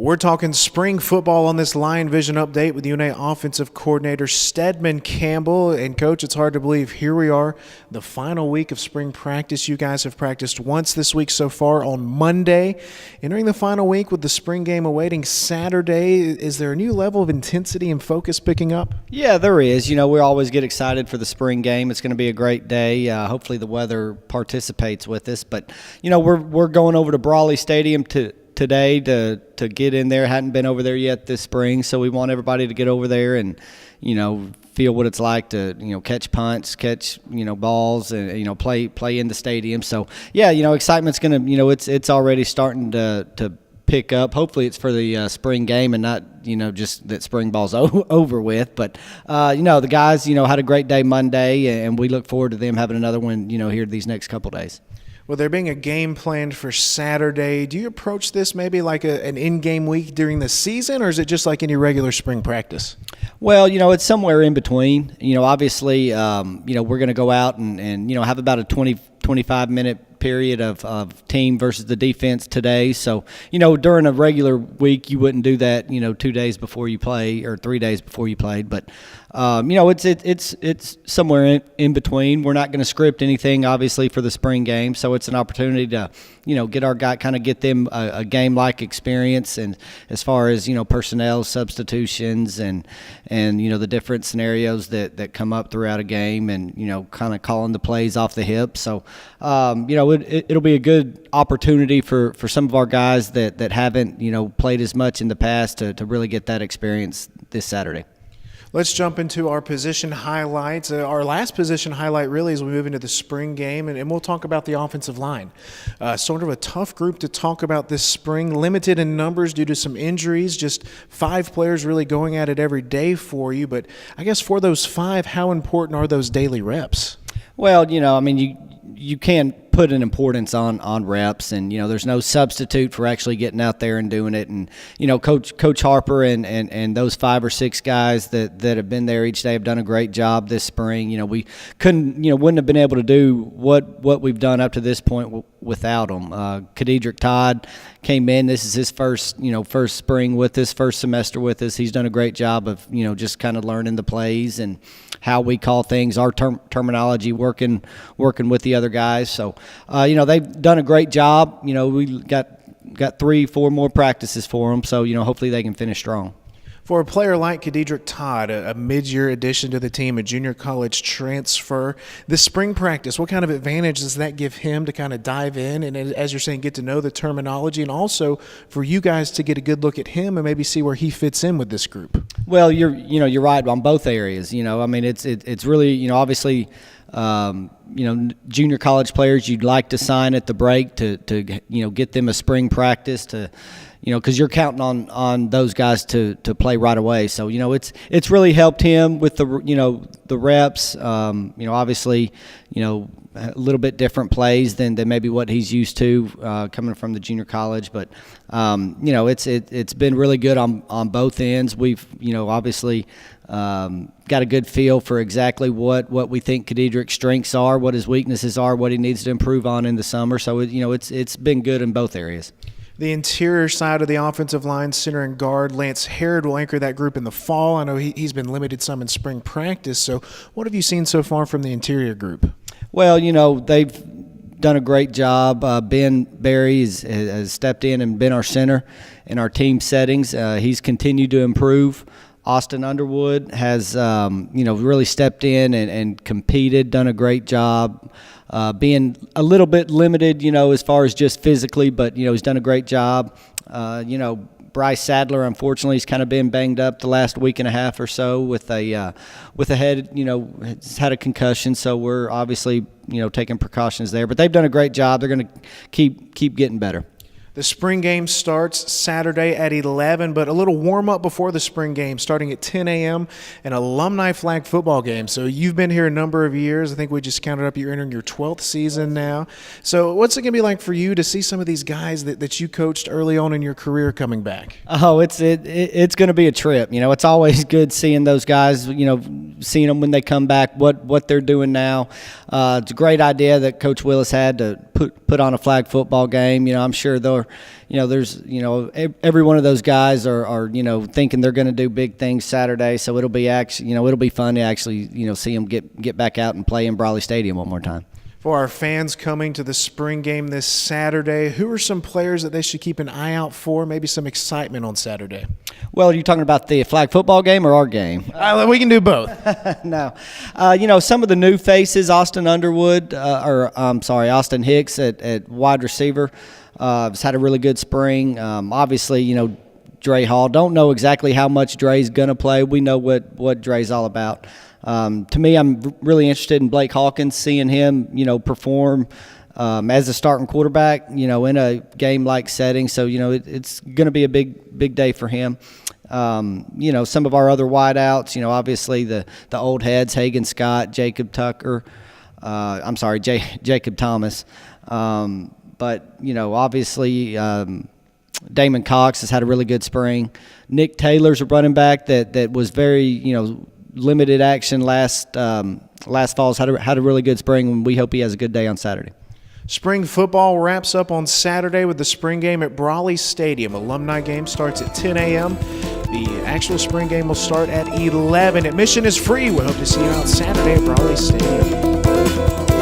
We're talking spring football on this Lion Vision update with UNA offensive coordinator Stedman Campbell. And, Coach, it's hard to believe here we are, the final week of spring practice. You guys have practiced once this week so far on Monday. Entering the final week with the spring game awaiting Saturday, is there a new level of intensity and focus picking up? Yeah, there is. We always get excited for the spring game. It's going to be a great day. Hopefully the weather participates with us. But, we're going over to Brawley Stadium today to get in there. Hadn't been over there yet this spring, so we want everybody to get over there and feel what it's like to catch punts, catch balls, and play in the stadium. So yeah, excitement's gonna it's already starting to pick up. Hopefully it's for the spring game and not just that spring ball's over with. But the guys had a great day Monday, and we look forward to them having another one here these next couple days. Well, there being a game planned for Saturday, do you approach this maybe like an in-game week during the season, or is it just like any regular spring practice? Well, it's somewhere in between. Obviously, we're going to go out and have about a 25-minute period of team versus the defense today. So, during a regular week, you wouldn't do that, 2 days before you play or 3 days before you played. But, it's somewhere in between. We're not going to script anything, obviously, for the spring game. So it's an opportunity to, get our guy, kind of get them a game-like experience. And as far as, personnel substitutions and the different scenarios that come up throughout a game and, kind of calling the plays off the hip. So, it'll be a good opportunity for some of our guys that haven't, played as much in the past to really get that experience this Saturday. Let's jump into our position highlights. Our last position highlight really as we move into the spring game, and we'll talk about the offensive line. Sort of a tough group to talk about this spring, limited in numbers due to some injuries, just 5 players really going at it every day for you. But I guess for those 5, how important are those daily reps? Well, you can put an importance on reps, and there's no substitute for actually getting out there and doing it. And Coach Harper and those 5 or 6 guys that have been there each day have done a great job this spring. We wouldn't have been able to do what we've done up to this point without them. Khadedrick Todd came in. This is his first spring with us, first semester with us. He's done a great job of just kind of learning the plays and how we call things, our terminology, working with the other guys. So they've done a great job. We got 3-4 more practices for them, so hopefully they can finish strong. For a player like Khadedrick Todd, a mid-year addition to the team, a junior college transfer, this spring practice, what kind of advantage does that give him to kind of dive in and, as you're saying, get to know the terminology, and also for you guys to get a good look at him and maybe see where he fits in with this group? Well, you're right on both areas. It's really obviously. Junior college players you'd like to sign at the break to get them a spring practice to because you're counting on those guys to play right away. So it's really helped him with the reps. Obviously a little bit different plays than maybe what he's used to coming from the junior college, but it's been really good on both ends. We've obviously got a good feel for exactly what we think Khadedrick's strengths are, what his weaknesses are, what he needs to improve on in the summer. So it's been good in both areas. The interior side of the offensive line, center and guard, Lance Herod will anchor that group in the fall. I know he's been limited some in spring practice. So what have you seen so far from the interior group? Well, they've done a great job. Ben Berry has stepped in and been our center in our team settings. He's continued to improve. Austin Underwood has, really stepped in and competed, done a great job. Being a little bit limited, as far as just physically, but, he's done a great job. Bryce Sadler, unfortunately, has kind of been banged up the last week and a half or so with a head, has had a concussion. So we're obviously, taking precautions there. But they've done a great job. They're going to keep getting better. The spring game starts Saturday at 11, but a little warm-up before the spring game starting at 10 a.m., an alumni flag football game. So you've been here a number of years. I think we just counted up you're entering your 12th season now. So what's it going to be like for you to see some of these guys that you coached early on in your career coming back? Oh, it's going to be a trip. It's always good seeing those guys, seeing them when they come back, what they're doing now. It's a great idea that Coach Willis had to put on a flag football game. I'm sure there's every one of those guys are thinking they're going to do big things Saturday. So it'll be it'll be fun to actually see them get back out and play in Brawley Stadium one more time. For our fans coming to the spring game this Saturday, who are some players that they should keep an eye out for? Maybe some excitement on Saturday. Well, are you talking about the flag football game or our game? We can do both. No. Some of the new faces, Austin Hicks at wide receiver, has had a really good spring. Obviously, Dre Hall. Don't know exactly how much Dre's going to play. We know what Dre's all about. To me, I'm really interested in Blake Hawkins, seeing him, perform as a starting quarterback, in a game-like setting. So, it's going to be a big day for him. Some of our other wideouts, obviously the old heads, Hagan Scott, Jacob Tucker, Jacob Thomas. But, obviously Damon Cox has had a really good spring. Nick Taylor's a running back that was very, limited action last fall's had a really good spring, and we hope he has a good day on Saturday. Spring football wraps up on Saturday with the spring game at Brawley Stadium. Alumni game starts at 10 a.m. The actual spring game will start at 11. Admission is free. We hope to see you out Saturday at Brawley Stadium.